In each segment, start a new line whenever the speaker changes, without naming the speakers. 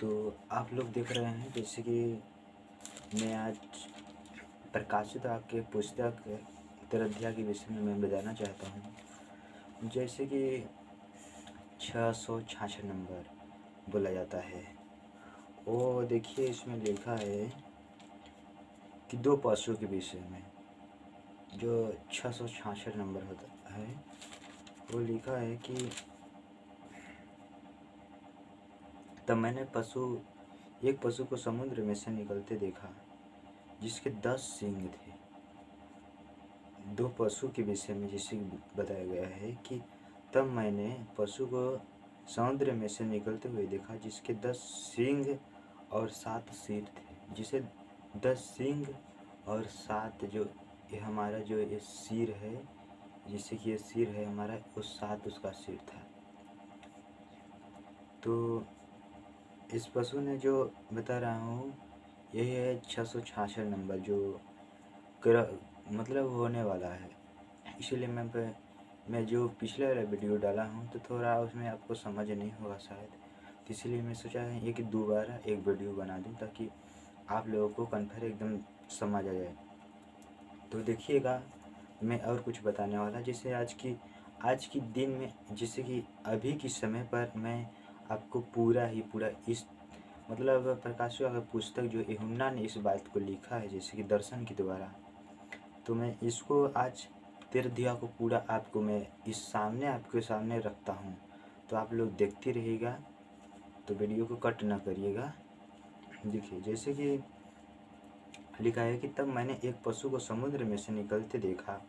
तो आप लोग देख रहे हैं जैसे कि मैं आज प्रकाशित आपके पुस्तक तरध्या के विषय में मैं बताना चाहता हूँ। जैसे कि 666 नंबर बोला जाता है। वो देखिए इसमें लिखा है कि दो पशुओं के विषय में जो 666 नंबर होता है, वो लिखा है कि तब मैंने एक पशु को समुद्र में से निकलते देखा जिसके 10 सींग थे। दो पशु के विषय में जिसे बताया गया है कि तब मैंने पशु को समुद्र में से निकलते हुए देखा जिसके 10 सींग और 7 सिर थे। जिसे 10 सींग और 7 ये हमारा जो ये सिर है, जिससे कि ये सिर है हमारा, उस 7 उसका सिर था। तो इस पशु ने जो बता रहा हूँ यही है 666 नंबर जो मतलब होने वाला है। इसीलिए मैं जो पिछले वाला वीडियो डाला हूँ तो थोड़ा उसमें आपको समझ नहीं होगा शायद, तो इसीलिए मैं सोचा है ये कि दोबारा एक वीडियो बना दूँ ताकि आप लोगों को कन्फर्म एकदम समझ आ जाए। तो देखिएगा, मैं और कुछ बताने वाला जैसे आज की दिन में, जैसे कि अभी के समय पर मैं आपको पूरा इस मतलब प्रकाशिका का पुस्तक जो यूहन्ना ने इस बात को लिखा है जैसे कि दर्शन के द्वारा, तो मैं इसको आज तीर्थया को पूरा आपको मैं आपके सामने रखता हूँ। तो आप लोग देखते रहिएगा, तो वीडियो को कट ना करिएगा। देखिए जैसे कि लिखा है कि तब मैंने एक पशु को समुद्र में से निकलते देखा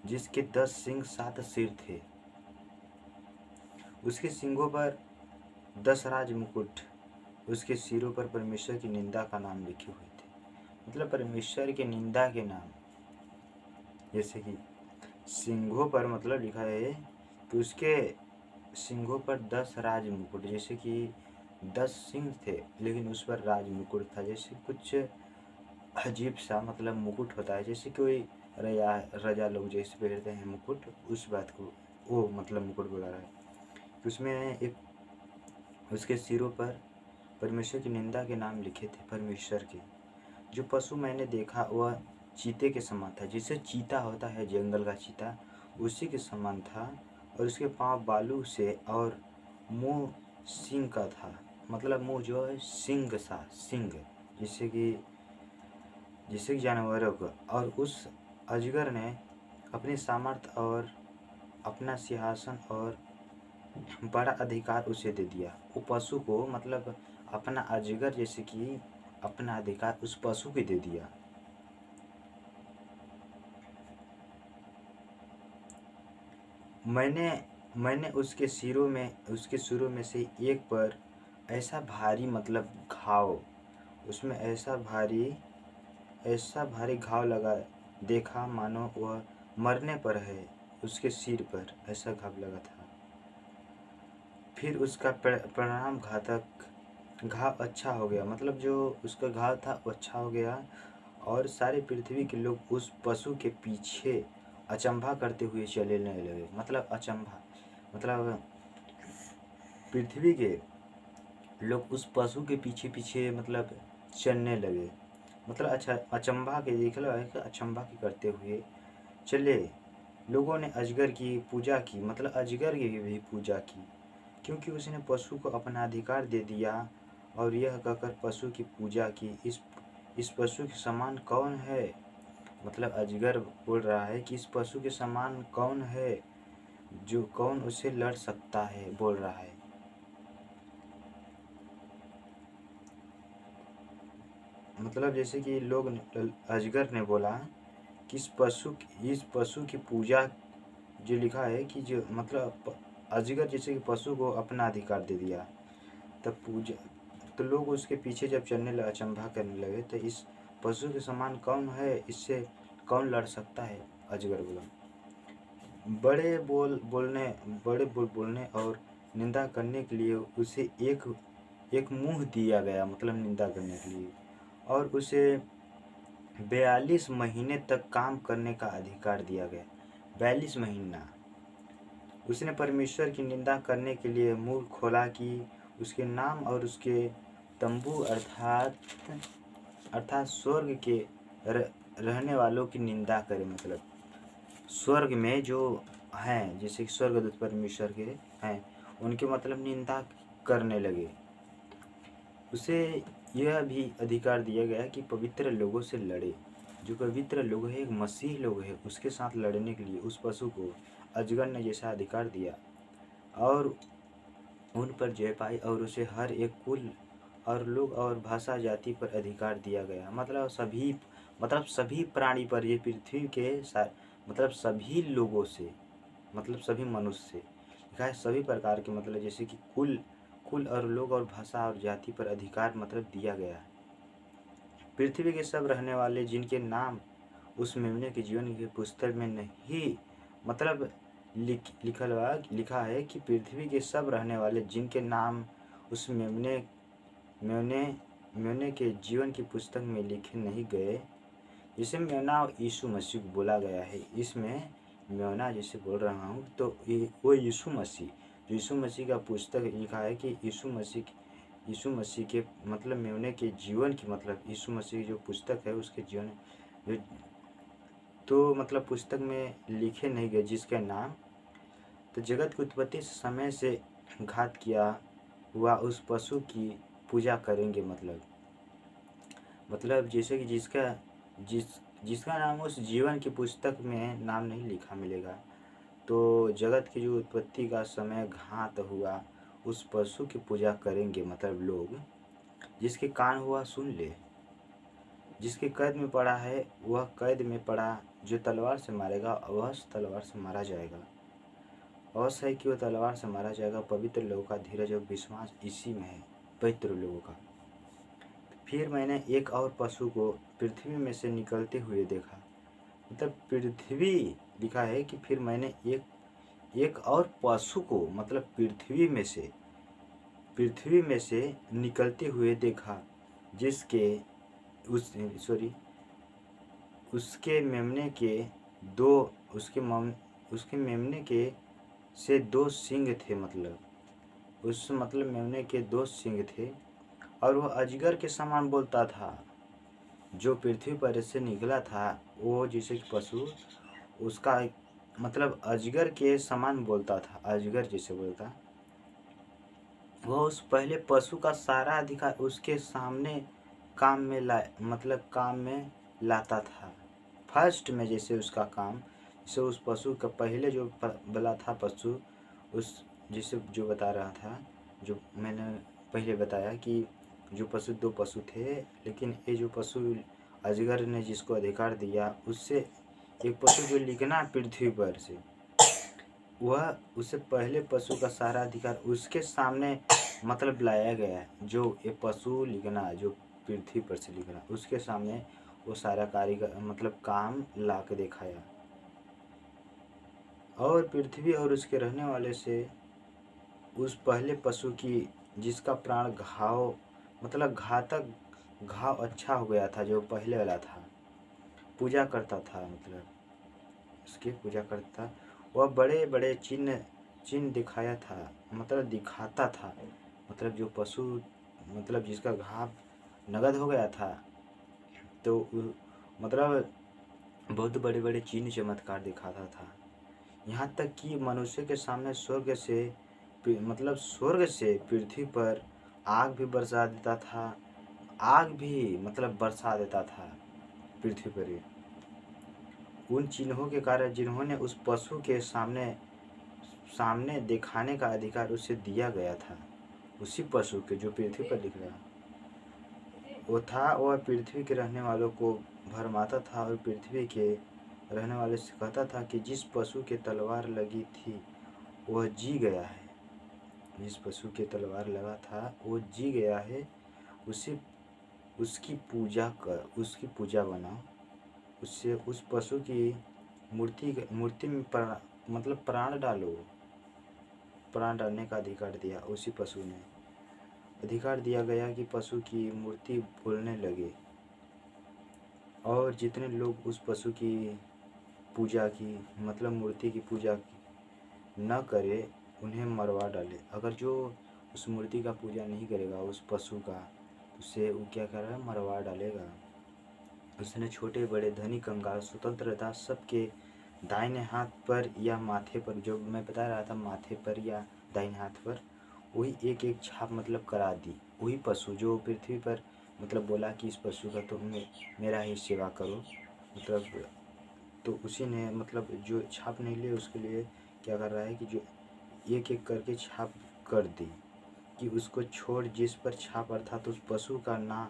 जिसके 10 सिंग 7 सिर थे। उसके सिंगों पर 10 राज मुकुट, उसके सिरों पर परमेश्वर की निंदा का नाम लिखे हुए थे। मतलब परमेश्वर की निंदा के नाम, जैसे कि सिंघों पर मतलब लिखा है कि उसके सिंघों पर 10 राज मुकुट, जैसे कि 10 सिंह थे लेकिन उस पर राज मुकुट था। जैसे कुछ अजीब सा मतलब मुकुट होता है, जैसे कोई राजा लोग जैसे पहनते हैं मुकुट, उस बात को वो मतलब मुकुट बोला रहा है। उसमें एक उसके सिरों पर परमेश्वर की निंदा के नाम लिखे थे। परमेश्वर के जो पशु मैंने देखा वह चीते के समान था। जिसे चीता होता है, जंगल का चीता, उसी के समान था। और उसके पाँव बालू से और मुंह सिंह का था। मतलब मुंह जो है सिंह, जिससे कि जानवरों का। और उस अजगर ने अपनी सामर्थ्य और अपना सिंहासन और बड़ा अधिकार उसे दे दिया। वो पशु को मतलब अपना अजगर जैसे कि अपना अधिकार उस पशु को दे दिया। मैंने उसके सिरों में से एक पर ऐसा भारी मतलब घाव, उसमें ऐसा भारी घाव लगा देखा मानो वह मरने पर है। उसके सिर पर ऐसा घाव लगा था। फिर उसका परिणाम घाव अच्छा हो गया। मतलब जो उसका घाव था वो अच्छा हो गया। और सारे पृथ्वी के लोग उस पशु के पीछे अचंभा करते हुए चलने लगे। मतलब अचंभा मतलब पृथ्वी के लोग उस पशु के पीछे पीछे मतलब चलने लगे। मतलब अच्छा अचंभा के देख लो है कि अचंभा के करते हुए चले। लोगों ने अजगर की पूजा की, मतलब अजगर की भी पूजा की, क्योंकि उसने पशु को अपना अधिकार दे दिया। और यह कहकर पशु की पूजा की, इस पशु के समान कौन है। मतलब अजगर बोल रहा है कि इस पशु के समान कौन है, जो कौन उसे लड़ सकता है, बोल रहा है। मतलब जैसे कि लोग अजगर ने बोला कि इस पशु की पूजा, जो लिखा है कि जो मतलब अजगर जैसे कि पशु को अपना अधिकार दे दिया, तब पूजा, तो लोग उसके पीछे जब चलने लगे, अचंभा करने लगे, तो इस पशु के समान कौन है, इससे कौन लड़ सकता है। अजगर बोला। बड़े बोल बोलने और निंदा करने के लिए उसे एक मुंह दिया गया, मतलब निंदा करने के लिए। और उसे 42 महीने तक काम करने का अधिकार दिया गया। 42 महीना उसने परमेश्वर की निंदा करने के लिए मुंह खोला कि उसके नाम और उसके तंबू अर्थात स्वर्ग के रहने वालों की निंदा करे। मतलब स्वर्ग में जो हैं, जैसे कि स्वर्गदूत परमेश्वर के हैं, उनके मतलब निंदा करने लगे। उसे यह भी अधिकार दिया गया कि पवित्र लोगों से लड़े। जो पवित्र लोग हैं, एक मसीह लोग हैं, उसके साथ लड़ने के लिए उस पशु को अजगर ने जैसा अधिकार दिया और उन पर जय पाई, और उसे हर एक कुल और लोग और भाषा जाति पर अधिकार दिया गया। मतलब सभी प्राणी पर, ये पृथ्वी के मतलब सभी लोगों से, मतलब सभी मनुष्य से लिखा है, सभी प्रकार के, मतलब जैसे कि कुल और लोग और भाषा और जाति पर अधिकार मतलब दिया गया। पृथ्वी के सब रहने वाले जिनके नाम उस मेमने के जीवन की पुस्तक में नहीं मतलब लिखा है कि पृथ्वी के सब रहने वाले जिनके नाम उस मेमने के जीवन की पुस्तक में लिखे नहीं गए। जिसे मेमना और यीशु मसीह को बोला गया है। इसमें मेमना जैसे बोल रहा हूँ तो वो यीशु मसीह का पुस्तक लिखा है कि यीशु मसीह के मतलब मेमने के जीवन की, मतलब यीशु मसीह की जो पुस्तक है उसके जीवन तो मतलब पुस्तक में लिखे नहीं गए जिसके नाम, तो जगत की उत्पत्ति समय से घात किया हुआ उस पशु की पूजा करेंगे। मतलब जैसे कि जिसका नाम उस जीवन की पुस्तक में नाम नहीं लिखा मिलेगा, तो जगत की जो उत्पत्ति का समय घात हुआ उस पशु की पूजा करेंगे। मतलब लोग, जिसके कान हुआ सुन ले, जिसके कैद में पड़ा है वह कैद में पड़ा, जो तलवार से मारेगा अवश्य तलवार से मारा जाएगा। अवश्य है कि वह तलवार से मारा जाएगा। पवित्र लोगों का धीरज और विश्वास इसी में है, पवित्र लोगों का। फिर मैंने एक और पशु को पृथ्वी में से निकलते हुए देखा। मतलब पृथ्वी लिखा है कि फिर मैंने एक और पशु को मतलब पृथ्वी में से निकलते हुए देखा, जिसके उसके मेमने के से दो सींग थे। मतलब मेमने के दो सींग थे और वह अजगर के समान बोलता था। जो पृथ्वी पर से निकला था वो जैसे कि पशु, उसका मतलब अजगर के समान बोलता था, अजगर जैसे बोलता। वह उस पहले पशु का सारा अधिकार उसके सामने काम में लाता था। फर्स्ट में जैसे उसका काम, जैसे उस पशु का पहले जो बला था पशु, उस जैसे जो बता रहा था, जो मैंने पहले बताया कि जो पशु दो पशु थे, लेकिन ये जो पशु अजगर ने जिसको अधिकार दिया, उससे एक पशु जो लिखना पृथ्वी पर से, वह उससे पहले पशु का सारा अधिकार उसके सामने मतलब लाया गया। जो ये पशु लिखना, जो पृथ्वी पर से लिखना, उसके सामने वो सारा कारीगर मतलब काम ला के दिखाया। और पृथ्वी और उसके रहने वाले से उस पहले पशु की, जिसका प्राण घाव मतलब घातक घाव अच्छा हो गया था, जो पहले वाला था, पूजा करता था। मतलब उसकी पूजा करता, वह बड़े बड़े चिन्ह दिखाया था, मतलब दिखाता था। मतलब जो पशु मतलब जिसका घाव नगद हो गया था, तो मतलब बहुत बड़े बड़े चिन्ह चमत्कार दिखाता था। यहाँ तक कि मनुष्य के सामने स्वर्ग से पृथ्वी पर आग भी बरसा देता था। आग भी मतलब बरसा देता था पृथ्वी पर। उन चिन्हों के कारण जिन्होंने उस पशु के सामने दिखाने का अधिकार उसे दिया गया था, उसी पशु के जो पृथ्वी पर दिख रहा वो था, वह पृथ्वी के रहने वालों को भरमाता था और पृथ्वी के रहने वाले से कहता था कि जिस पशु के तलवार लगी थी वह जी गया है। जिस पशु के तलवार लगा था वो जी गया है, उसकी पूजा बनाओ, उससे उस पशु की मूर्ति में मतलब प्राण डालो। प्राण डालने का अधिकार दिया उसी पशु ने। अधिकार दिया गया कि पशु की मूर्ति बोलने लगे, और जितने लोग उस पशु की पूजा की मतलब मूर्ति की पूजा की न करे उन्हें मरवा डाले। अगर जो उस मूर्ति का पूजा नहीं करेगा, उस पशु का, उसे वो क्या कर रहा है, मरवा डालेगा। उसने छोटे बड़े धनी कंगाल स्वतंत्रता सबके दाहिने हाथ पर या माथे पर, जो मैं बता रहा था माथे पर या दाहिने हाथ पर, वही एक एक छाप मतलब करा दी। वही पशु जो पृथ्वी पर मतलब बोला कि इस पशु का तुम मेरा ही सेवा करो, मतलब तो उसी ने मतलब जो छाप नहीं लिए उसके लिए क्या कर रहा है कि जो एक एक करके छाप कर दी कि उसको छोड़ जिस पर छाप अर्थात उस पशु का नाम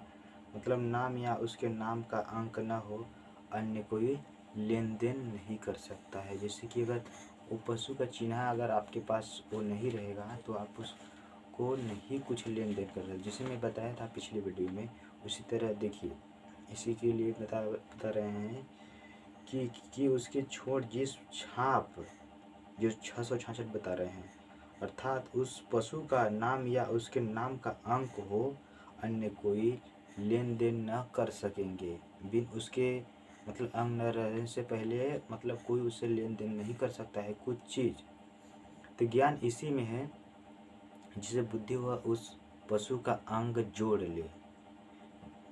मतलब नाम या उसके नाम का अंक न हो, अन्य कोई लेन देन नहीं कर सकता है। जैसे कि अगर वो पशु का चिन्ह अगर आपके पास वो नहीं रहेगा तो आप उसको नहीं कुछ लेन देन कर सकते। जैसे मैं बताया था पिछले वीडियो में, उसी तरह देखिए इसी के लिए बता रहे हैं कि उसके छोड़ जिस छाप जो 666 बता रहे हैं, अर्थात उस पशु का नाम या उसके नाम का अंक हो, अन्य कोई लेन देन न कर सकेंगे। बिन उसके मतलब अंग न रहने से पहले मतलब कोई उससे लेन देन नहीं कर सकता है कुछ चीज़। तो ज्ञान इसी में है जिसे बुद्धि हुआ उस पशु का अंग जोड़ ले।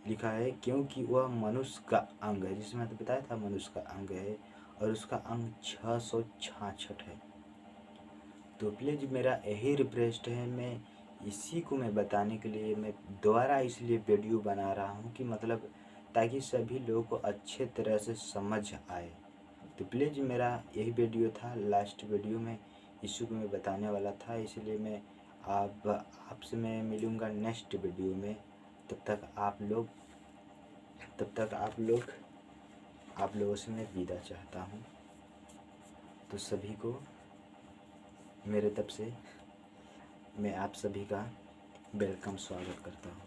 लिखा है क्योंकि वह मनुष्य का अंग है, जिसमें तो बताया था मनुष्य का अंग है और उसका अंग 666 है। तो प्लीज़ मेरा यही रिक्वेस्ट है, मैं इसी को मैं बताने के लिए मैं दोबारा इसलिए वीडियो बना रहा हूँ कि मतलब ताकि सभी लोगों को अच्छे तरह से समझ आए। तो प्लीज़ मेरा यही वीडियो था, लास्ट वीडियो में इसी को मैं बताने वाला था, इसलिए मैं आपसे मैं मिलूँगा नेक्स्ट वीडियो में। तब तक आप लोगों से मैं विदा चाहता हूँ। तो सभी को मेरे तरफ से मैं आप सभी का वेलकम स्वागत करता हूँ।